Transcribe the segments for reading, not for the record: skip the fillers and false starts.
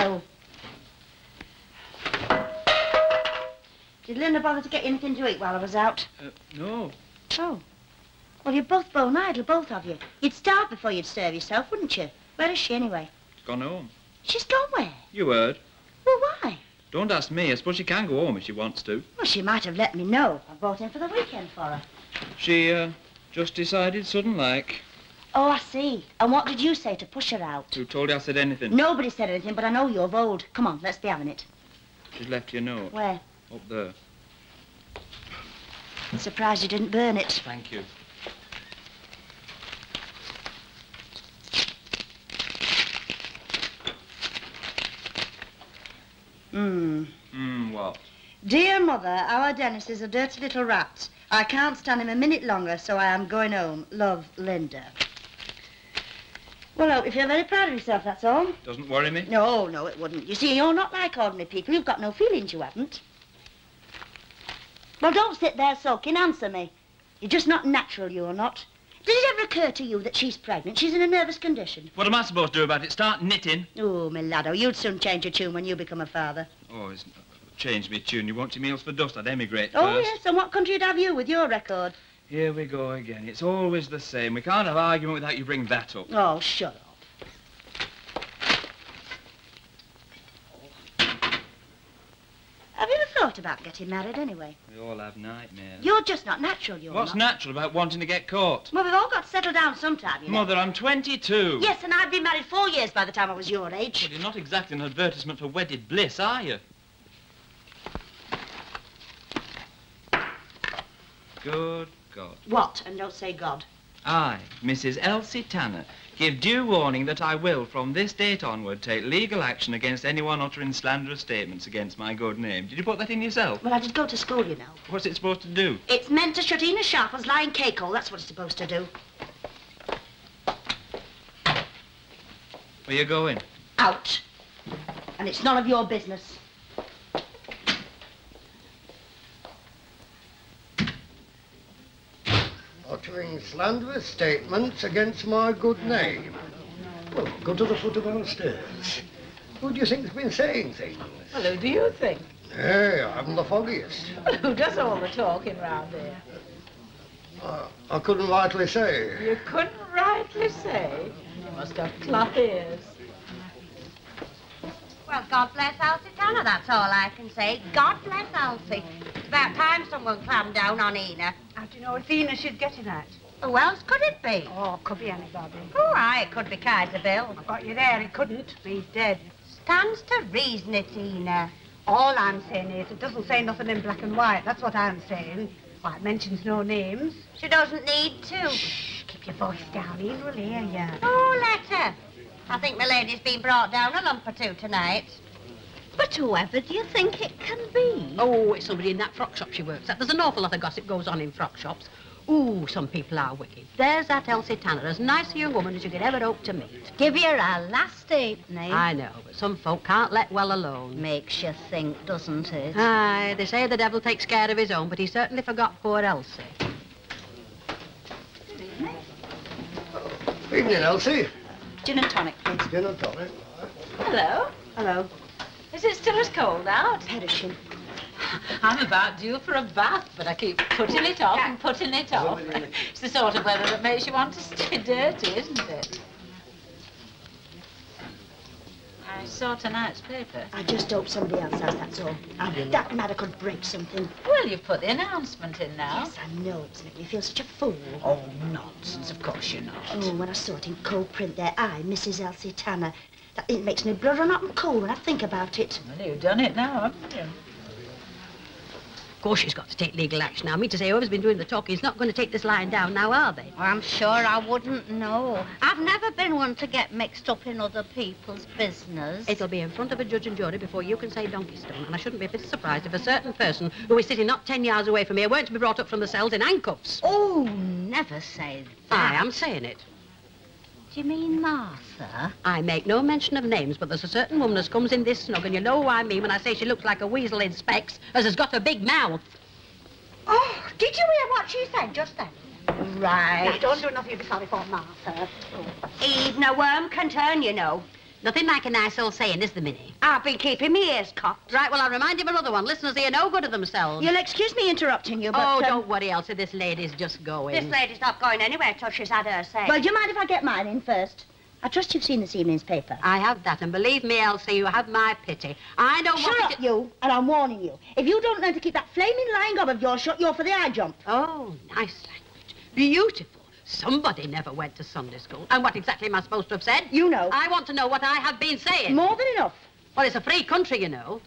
No. Did Linda bother to get you anything to eat while I was out? No. Oh. Well, you're both bone idle, both of you. You'd starve before you'd serve yourself, wouldn't you? Where is she, anyway? She's gone home. She's gone where? You heard. Well, why? Don't ask me. I suppose she can go home if she wants to. Well, she might have let me know. I brought in for the weekend for her. She, just decided sudden-like. Oh, I see. And what did you say to push her out? Who told you I said anything? Nobody said anything, but I know you're bold. Come on, let's be having it. She's left you a note. Where? Up there. Surprised you didn't burn it. Thank you. What? Dear Mother, our Dennis is a dirty little rat. I can't stand him a minute longer, so I am going home. Love, Linda. Well, I hope you feel very proud of yourself, that's all. Doesn't worry me? No, no, it wouldn't. You see, you're not like ordinary people. You've got no feelings, you haven't. Well, don't sit there sulking. Answer me. You're just not natural, you're not. Did it ever occur to you that she's pregnant? She's in a nervous condition. What am I supposed to do about it? Start knitting? Oh, my laddo, you'd soon change your tune when you become a father. Oh, it's changed me tune. You won't see meals for dust. I'd emigrate Oh, first. yes, and what country'd have you with your record? Here we go again. It's always the same. We can't have argument without you bring that up. Oh, shut up. Have you ever thought about getting married anyway? We all have nightmares. You're just not natural, you're What's not. natural about wanting to get caught? Well, we've all got to settle down sometime, you know. Mother, I'm 22. Yes, and I'd been married 4 years by the time I was your age. Well, you're not exactly an advertisement for wedded bliss, are you? Good God. What? And don't say God. I, Mrs. Elsie Tanner, give due warning that I will, from this date onward, take legal action against anyone uttering slanderous statements against my good name. Did you put that in yourself? Well, I did go to school, you know. What's it supposed to do? It's meant to shut Ina Sharple's lying cake hole. That's what it's supposed to do. Where you going? Out. And it's none of your business. Uttering slanderous statements against my good name. Well, go to the foot of our stairs. Who do you think's been saying things? Well, who do you think? Hey, I haven't the foggiest. Well, who does all the talking round here? I couldn't rightly say. You couldn't rightly say. You must have cloth ears. Well, God bless Elsie Tanner, that's all I can say. God bless Elsie. It's about time someone clammed down on Ina. How do you know it's Ina she's getting at? Who else could it be? Oh, could be anybody. All right, it could be Kaiser Bill. I've got you there, it couldn't. He's dead. Stands to reason it's Ina. All I'm saying is it doesn't say nothing in black and white. That's what I'm saying. Why, it mentions no names. She doesn't need to. Shh, keep your voice down. Ian will hear you. Oh, let her. I think my lady's been brought down a lump or two tonight. But whoever do you think it can be? Oh, it's somebody in that frock shop she works at. There's an awful lot of gossip goes on in frock shops. Ooh, some people are wicked. There's that Elsie Tanner, as nice a young woman as you could ever hope to meet. Give you a last evening. I know, but some folk can't let well alone. Makes you think, doesn't it? Aye, they say the devil takes care of his own, but he certainly forgot poor Elsie. Good evening. Evening, Elsie. Gin and tonic, please. Gin and tonic. Hello. Hello. Is it still as cold out? Perishing. I'm about due for a bath, but I keep putting it off and putting it off. It's the sort of weather that makes you want to stay dirty, isn't it? I saw tonight's paper. I just hope somebody else has, that's all. That matter could break something. Well, you've put the announcement in now. Yes, I know. It's making me feel such a fool. Oh, nonsense. Of course you're not. Oh, when I saw it in cold print there, I, Mrs. Elsie Tanner. It makes me blood run hot and cold when I think about it. Well, you've done it now, haven't you? Of course she's got to take legal action. I mean to say, whoever's been doing the talking is not going to take this lying down now, are they? Well, I'm sure I wouldn't know. I've never been one to get mixed up in other people's business. It'll be in front of a judge and jury before you can say donkey stone, and I shouldn't be a bit surprised if a certain person who is sitting not 10 yards away from here weren't to be brought up from the cells in handcuffs. Oh, never say that. I am saying it. Do you mean Martha? I make no mention of names, but there's a certain woman as comes in this snug, and you know who I mean when I say she looks like a weasel in specs, as has got a big mouth. Oh, did you hear what she said just then? Right. Now, don't do enough you'll be sorry for Martha. Even a worm can turn, you know. Nothing like a nice old saying, is there, Minnie? I've been keeping me ears cocked. Right, well, I'll remind you of another one. Listeners here no good of themselves. You'll excuse me interrupting you, but... Oh, don't worry, Elsie. This lady's just going. This lady's not going anywhere till she's had her say. Well, do you mind if I get mine in first? I trust you've seen this evening's paper. I have that, and believe me, Elsie, you have my pity. I know Shut what... up, you, and I'm warning you. If you don't learn to keep that flaming lying gob of yours shut, you're for the high jump. Oh, nice language. Beautiful. Somebody never went to Sunday school. And what exactly am I supposed to have said? You know. I want to know what I have been saying. More than enough. Well, it's a free country, you know.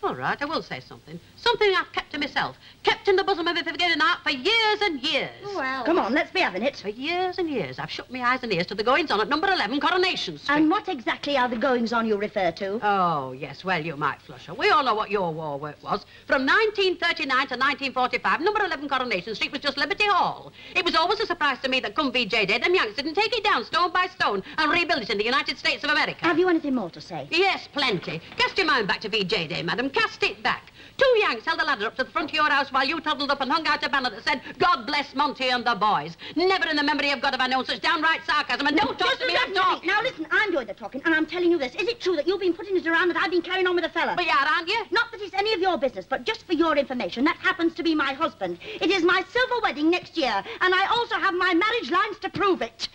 All right, I will say something. Something I've kept to myself. Kept in the bosom of a forgetting heart for years and years. Well... Come on, let's be having it. For years and years, I've shut my eyes and ears to the goings-on at number 11 Coronation Street. And what exactly are the goings-on you refer to? Oh, yes, well, you might flush her. We all know what your war work was. From 1939 to 1945, number 11 Coronation Street was just Liberty Hall. It was always a surprise to me that come VJ Day, them Yanks didn't take it down stone by stone and rebuild it in the United States of America. Have you anything more to say? Yes, plenty. Cast your mind back to VJ Day, madam. Cast it back. 2 Yanks held the ladder up to the front of your house while you toddled up and hung out a banner that said, God bless Monty and the boys. Never in the memory of God have I known such downright sarcasm, and don't talk to me, I'm talking. Now listen, I'm doing the talking, and I'm telling you this. Is it true that you've been putting it around that I've been carrying on with a fella? But you are, aren't you? Not that it's any of your business, but just for your information, that happens to be my husband. It is my silver wedding next year, and I also have my marriage lines to prove it.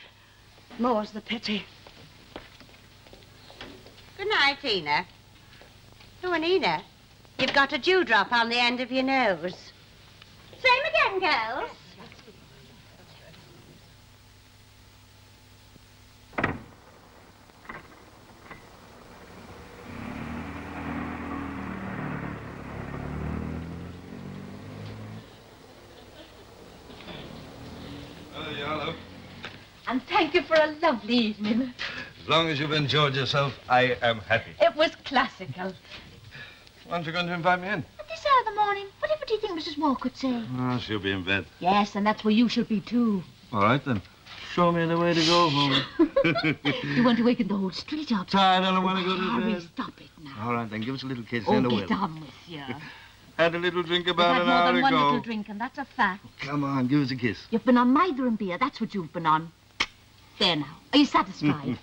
More's the pity. Good night, Tina. Oh, and Ina, you've got a dewdrop on the end of your nose. Same again, girls. Hello. And thank you for a lovely evening. As long as you've enjoyed yourself, I am happy. It was classical. Aren't you going to invite me in? At this hour of the morning, whatever do you think Mrs. Walker would say? Oh, she'll be in bed. Yes, and that's where you should be, too. All right, then. Show me the way to go home. You want to waken the whole street up. Tired, I don't want to go to Harry, bed. stop it now. All right, then. Give us a little kiss Oh, and a get will. on with you. Had a little drink You've about had an more hour than ago. one little drink, and that's a fact. Come on, give us a kiss. You've been on Mither and beer, that's what you've been on. There now. Are you satisfied?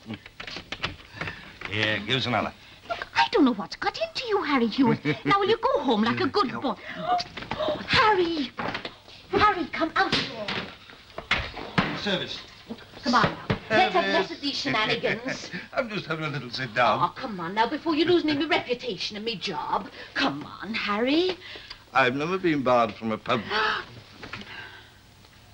Yeah, give us another. Look, I don't know what's got into you, Harry Hewitt. Now, will you go home like a good boy? Oh, Harry! Harry, come out here. Service. Come on now. Let's have less of these shenanigans. I'm just having a little sit down. Oh, come on now, before you lose me reputation and me job. Come on, Harry. I've never been barred from a pub.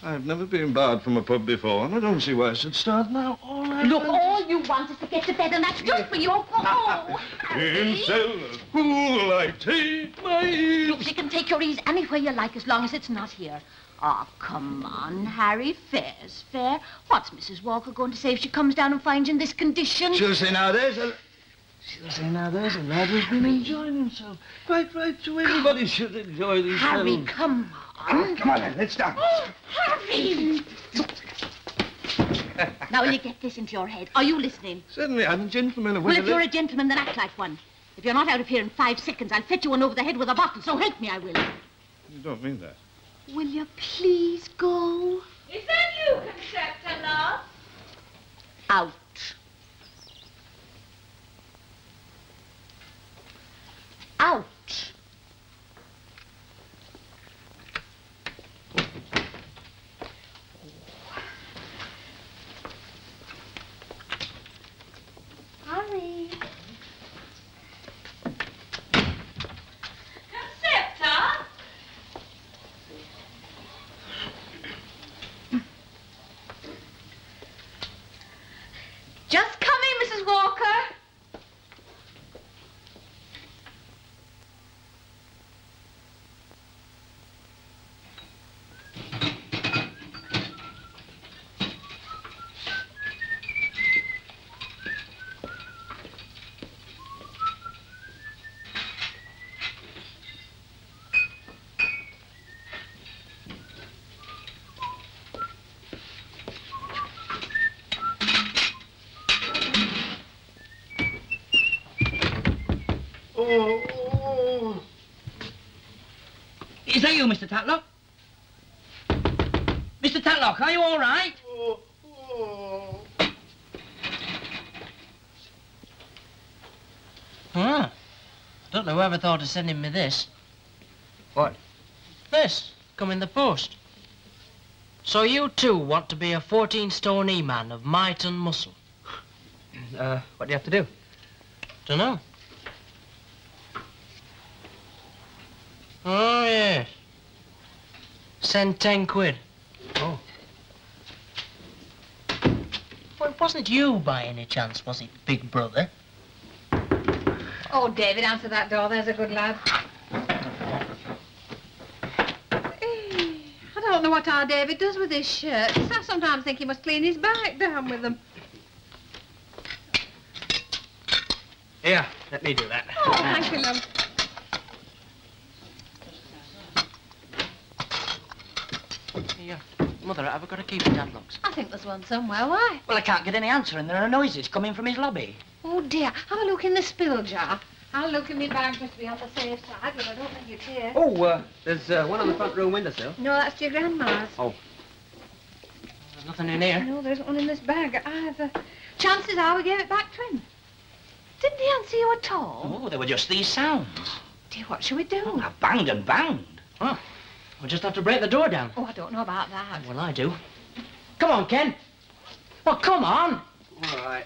I've never been barred from a pub before, and I don't see why I should start now. Look, all you want is to get to bed, and that's good for you. Oh, Harry. Himself, who'll I take my ease? Look, you can take your ease anywhere you like, as long as it's not here. Oh, come on, Harry. Fair's fair. What's Mrs. Walker going to say if she comes down and finds you in this condition? She'll say, now there's a lad who's been enjoying himself. Quite right, too. Everybody should enjoy these Harry, fellows. come on. Come on, then, let's start. Oh, Harry! Look. Now, will you get this into your head? Are you listening? Certainly, I'm a gentleman. Well, if you're a gentleman, then act like one. If you're not out of here in 5 seconds, I'll fetch you one over the head with a bottle, so help me, I will. You don't mean that. Will you please go? Is that you, Conceptor, love? Out. Out. Harry. Conceptor? Just coming, Mrs. Walker. Is that you, Mr. Tatlock? Mr. Tatlock, are you all right? Ah. I don't know whoever thought of sending me this. What? This. Come in the post. So you too want to be a 14-stone E-man of might and muscle? What do you have to do? Dunno. Oh, yes. Send 10 quid. Oh. Well, it wasn't you by any chance, was it, big brother? Oh, David, answer that door. There's a good lad. I don't know what our David does with his shirts. I sometimes think he must clean his back down with them. Here, let me do that. Oh, thank you, love. Here. Mother, have I got a key for Tadlock's? I think there's one somewhere. Why? Well, I can't get any answer, and there are noises coming from his lobby. Oh, dear. Have a look in the spill jar. I'll look in my bag just to be on the safe side, but I don't think it's here. Oh, there's one on the front room windowsill. No, that's your grandma's. Oh. There's nothing in here. No, there isn't one in this bag either. Chances are we gave it back to him. Didn't he answer you at all? Oh, they were just these sounds. Dear, what shall we do? Oh, I banged and banged. Oh, we'll just have to break the door down. Oh, I don't know about that. Well, I do. Come on, Ken. Well, come on. All right.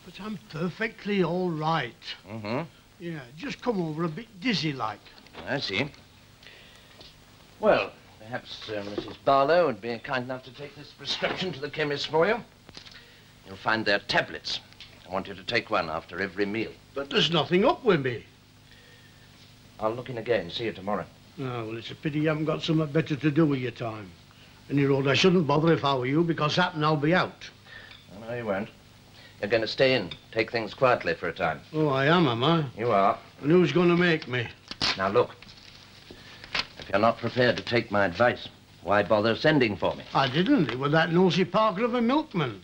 But I'm perfectly all right. Mm-hmm. Yeah, just come over a bit dizzy-like. I see. Well, perhaps Mrs. Barlow would be kind enough to take this prescription to the chemist for you. You'll find there tablets. I want you to take one after every meal. But there's nothing up with me. I'll look in again. See you tomorrow. Oh, well, it's a pity you haven't got something better to do with your time. Any road, I shouldn't bother if I were you, because that and I'll be out. Oh, no, you won't. You're going to stay in. Take things quietly for a time. Oh, I am I? You are. And who's going to make me? Now, look. If you're not prepared to take my advice, why bother sending for me? I didn't. It was that nosy Parker of a milkman.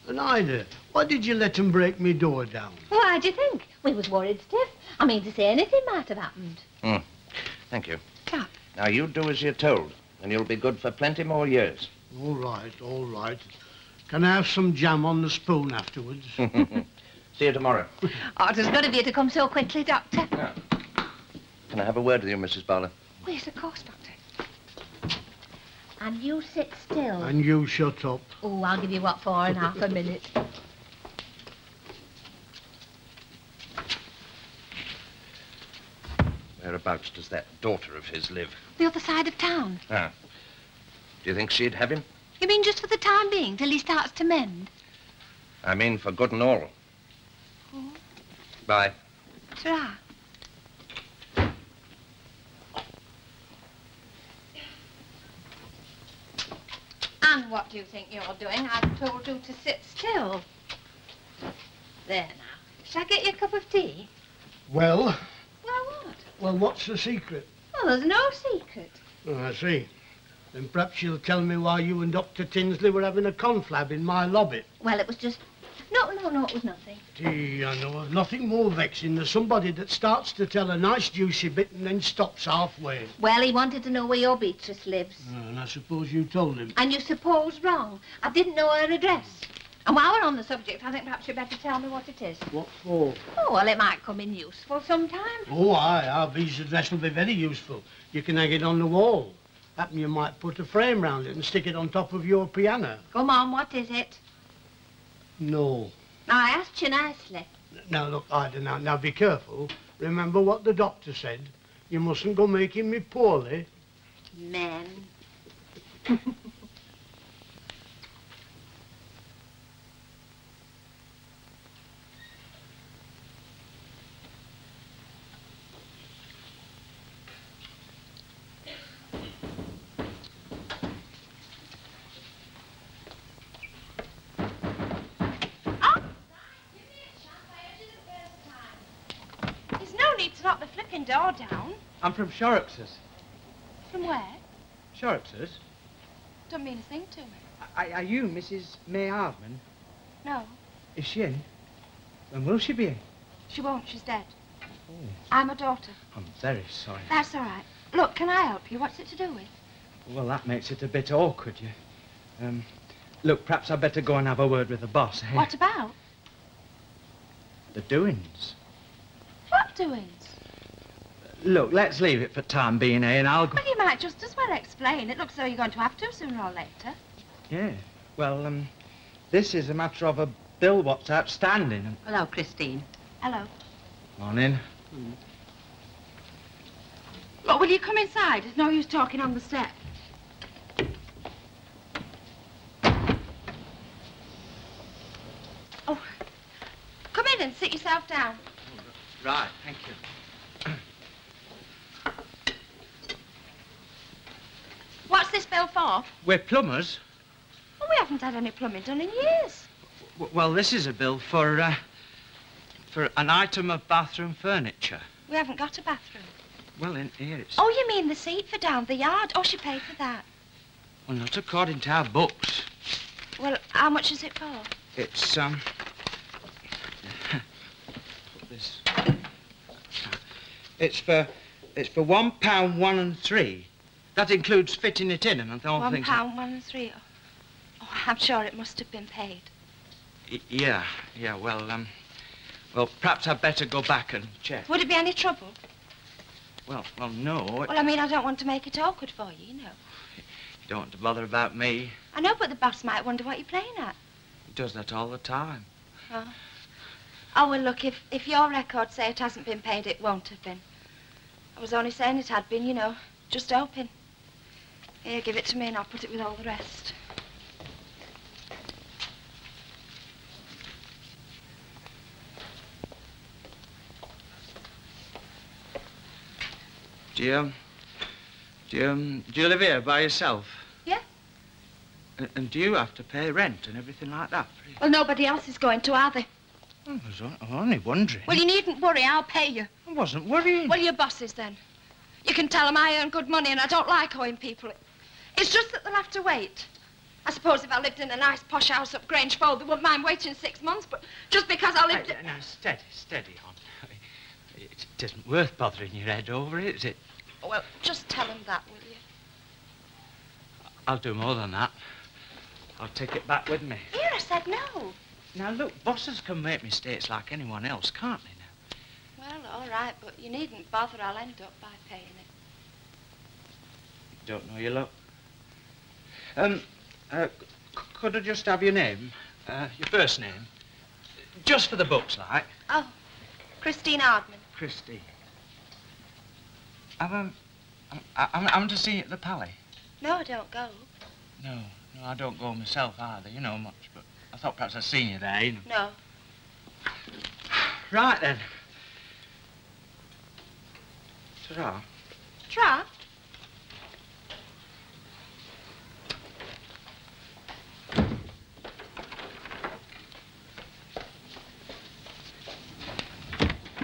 And Ida, why did you let him break me door down? Why'd you think? We was worried stiff. I mean to say anything might have happened. Thank you. Yeah. Now, you do as you're told, and you'll be good for plenty more years. All right, all right. Can I have some jam on the spoon afterwards? See you tomorrow. Oh, it was good of you to come so quickly, Doctor. Yeah. Can I have a word with you, Mrs. Barlow? Oh, yes, of course, Doctor. And you sit still. And you shut up. Oh, I'll give you what for in half a minute. Whereabouts does that daughter of his live? The other side of town. Ah. Do you think she'd have him? You mean just for the time being, till he starts to mend? I mean for good and all. Oh. Bye. Ta-ra. And what do you think you're doing? I've told you to sit still. There now. Shall I get you a cup of tea? Well? Well, what? Well, what's the secret? Oh, there's no secret. Oh, I see. Then perhaps you'll tell me why you and Dr. Tinsley were having a conflab in my lobby. Well, it was just... No, it was nothing. Gee, I know of nothing more vexing than somebody that starts to tell a nice juicy bit and then stops halfway. Well, he wanted to know where your Beatrice lives. Oh, and I suppose you told him. And you suppose wrong. I didn't know her address. And while we're on the subject, I think perhaps you'd better tell me what it is. What for? Oh, well, it might come in useful sometime. Oh, aye, our B's address will be very useful. You can hang it on the wall. Happen you might put a frame round it and stick it on top of your piano. Come on, what is it? No. I asked you nicely. Now, look, Ida, now be careful. Remember what the doctor said. You mustn't go making me poorly. Men. Door down. I'm from Shorrocks's. From where? Shorrocks's? Don't mean a thing to me. Are you Mrs. May Hardman? No, Is she in? When will she be in? she won't. She's dead. Oh, I'm a daughter. I'm very sorry. That's all right. Look, can I help you? What's it to do with? Well, that makes it a bit awkward, you. Look, perhaps I'd better go and have a word with the boss, eh? What about? The doings. What doings? Look, let's leave it for time being, eh, and I'll go... Well, you might just as well explain. It looks as though you're going to have to sooner or later. Yeah, well, this is a matter of a bill what's outstanding. Hello, Christine. Hello. Morning. Look, will you come inside? There's no use talking on the step. Oh, come in and sit yourself down. Right, thank you. What's this bill for? We're plumbers. Well, we haven't had any plumbing done in years. Well, this is a bill for an item of bathroom furniture. We haven't got a bathroom. Well, in here it's... Oh, you mean the seat for down the yard? Oh, she paid for that. Well, not according to our books. Well, how much is it for? It's, put this... It's for £1, 1 and 3. That includes fitting it in and all £1, things... £1 and 3. Oh, I'm sure it must have been paid. Yeah, well, perhaps I'd better go back and check. Would it be any trouble? Well, no. Well, I mean, I don't want to make it awkward for you, you know. You don't want to bother about me. I know, but the boss might wonder what you're playing at. He does that all the time. Oh. Oh, well, look, if your records say it hasn't been paid, it won't have been. I was only saying it had been, you know, just hoping. Here, give it to me and I'll put it with all the rest. Do you live here by yourself? Yeah. And do you have to pay rent and everything like that? Well, nobody else is going to, are they? I was only wondering. Well, you needn't worry. I'll pay you. I wasn't worrying. Well, your bosses, then. You can tell them I earn good money and I don't like owing people. It's just that they'll have to wait. I suppose if I lived in a nice posh house up Grange Fold, they wouldn't mind waiting 6 months, but just because I lived... Now, steady on. It isn't worth bothering your head over, is it? Well, just tell them that, will you? I'll do more than that. I'll take it back with me. Here, I said no. Now, look, bosses can make mistakes like anyone else, can't they now? Well, all right, but you needn't bother. I'll end up by paying it. Don't know your luck. Could I just have your name? Your first name? Just for the books, like. Oh, Christine Hardman. Christine. I'm to see you at the Pally. No, I don't go. No, I don't go myself either. You know much, but I thought perhaps I'd seen you there, you know. No. Right, then. Ta-ra. Tra?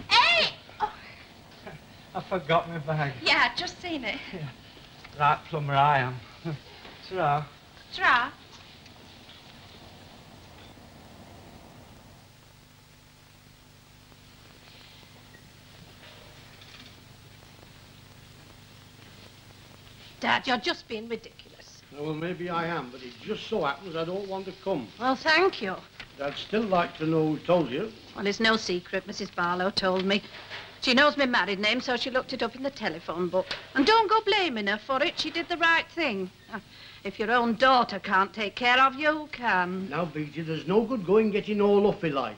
Hey! Oh. I forgot my bag. Yeah, I'd just seen it. Yeah. Right, plumber I am. Ta-ra. Tra? Dad, you're just being ridiculous. Well, maybe I am, but it just so happens I don't want to come. Well, thank you. I'd still like to know who told you. Well, it's no secret. Mrs. Barlow told me. She knows my married name, so she looked it up in the telephone book. And don't go blaming her for it. She did the right thing. If your own daughter can't take care of you, who can? Now, Beatty, there's no good going getting all uppy like.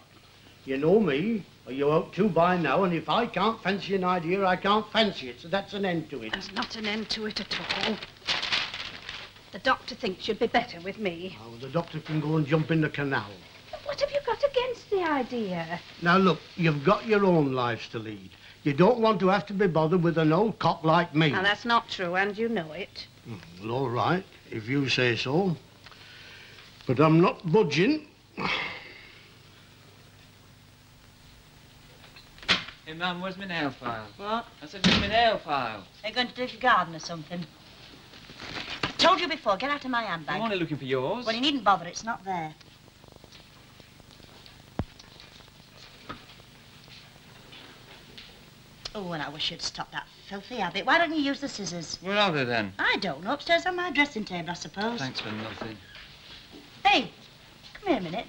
You know me, or you're out too by now, and if I can't fancy an idea, I can't fancy it, so that's an end to it. There's not an end to it at all. The doctor thinks you'd be better with me. Oh, the doctor can go and jump in the canal. What have you got against the idea? Now, look, you've got your own lives to lead. You don't want to have to be bothered with an old cock like me. Now, that's not true, and you know it. Well, all right, if you say so. But I'm not budging. Mum, where's my nail file? What? I said, where's my nail file? Are you going to dig your garden or something? I've told you before, get out of my handbag. I'm only looking for yours. Well, you needn't bother, it's not there. Oh, and I wish you'd stop that filthy habit. Why don't you use the scissors? Where are they then? I don't know. Upstairs on my dressing table, I suppose. Thanks for nothing. Hey, come here a minute.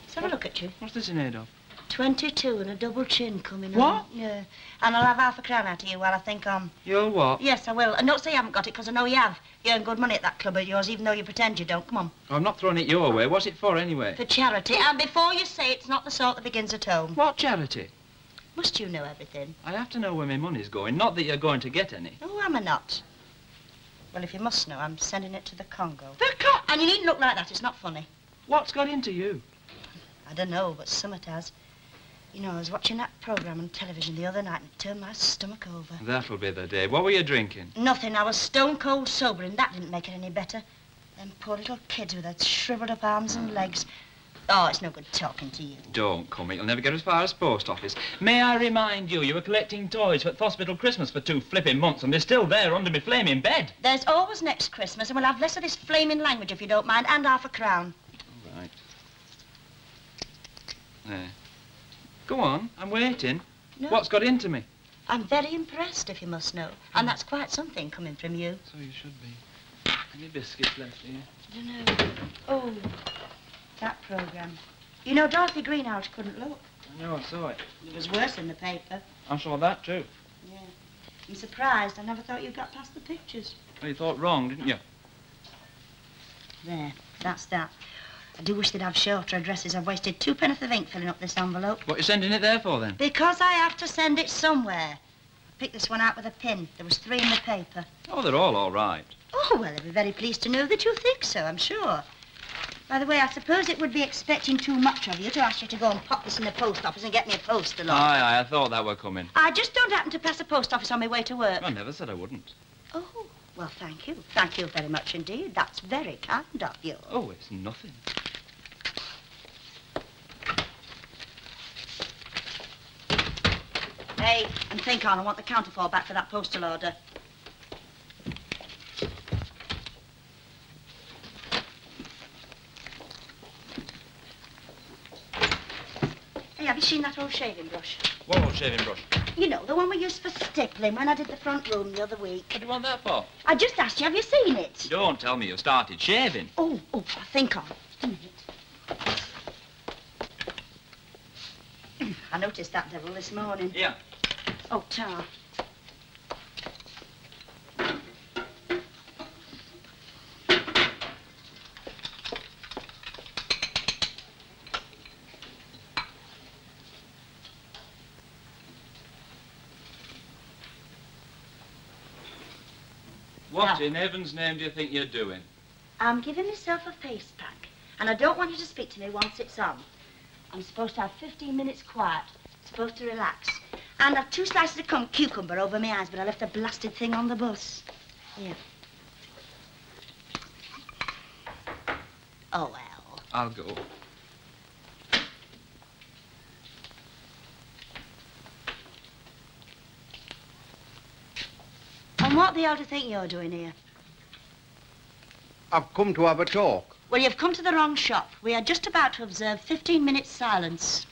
Let's have a look at you. What's this in aid of? 22 and a double chin coming on. What? Yeah. And I'll have half a crown out of you while I think on. You'll what? Yes, I will. And don't say you haven't got it, because I know you have. You earn good money at that club of yours, even though you pretend you don't. Come on. I'm not throwing it your way. What's it for, anyway? For charity. And before you say it's not the sort that begins at home. What charity? Must you know everything? I have to know where my money's going. Not that you're going to get any. Oh, am I not? Well, if you must know, I'm sending it to the Congo. The Congo? And you needn't look like that. It's not funny. What's got into you? I don't know, but summit has. You know, I was watching that programme on television the other night and it turned my stomach over. That'll be the day. What were you drinking? Nothing. I was stone cold sober and that didn't make it any better. Them poor little kids with their shriveled up arms and legs. Oh, it's no good talking to you. Don't come. You'll never get as far as post office. May I remind you, you were collecting toys for the hospital Christmas for 2 flipping months and they're still there under my flaming bed. There's always next Christmas and we'll have less of this flaming language if you don't mind, and half a crown. All right. There. Go on, I'm waiting. No. What's got into me? I'm very impressed, if you must know. And that's quite something coming from you. So you should be. Any biscuits left here? I don't know. Oh, that programme. You know, Dorothy Greenhouse couldn't look. I know, I saw it. It was worse in the paper. I saw that too. Yeah. I'm surprised. I never thought you got past the pictures. Well, you thought wrong, didn't you? There, that's that. I do wish they'd have shorter addresses. I've wasted 2 pence of ink filling up this envelope. What are you sending it there for, then? Because I have to send it somewhere. I picked this one out with a pin. There was 3 in the paper. Oh, they're all right. Oh, well, they'll be very pleased to know that you think so, I'm sure. By the way, I suppose it would be expecting too much of you to ask you to go and pop this in the post office and get me a postal order. Aye, I thought that were coming. I just don't happen to pass a post office on my way to work. I never said I wouldn't. Oh, well, thank you. Thank you very much indeed. That's very kind of you. Oh, it's nothing. Hey, and think on, I want the counterfoil back for that postal order. Hey, have you seen that old shaving brush? What old shaving brush? You know, the one we used for stippling when I did the front room the other week. What do you want that for? I just asked you, have you seen it? Don't tell me you started shaving. Oh, think on. Just a minute. I noticed that devil this morning. Yeah. Oh, tar. What in heaven's name do you think you're doing? I'm giving myself a face pack, and I don't want you to speak to me once it's on. I'm supposed to have 15 minutes quiet, supposed to relax, and have 2 slices of cucumber over my eyes, but I left the blasted thing on the bus. Here. Oh, well. I'll go. And what the hell do you think you're doing here? I've come to have a talk. Well, you've come to the wrong shop. We are just about to observe 15 minutes silence.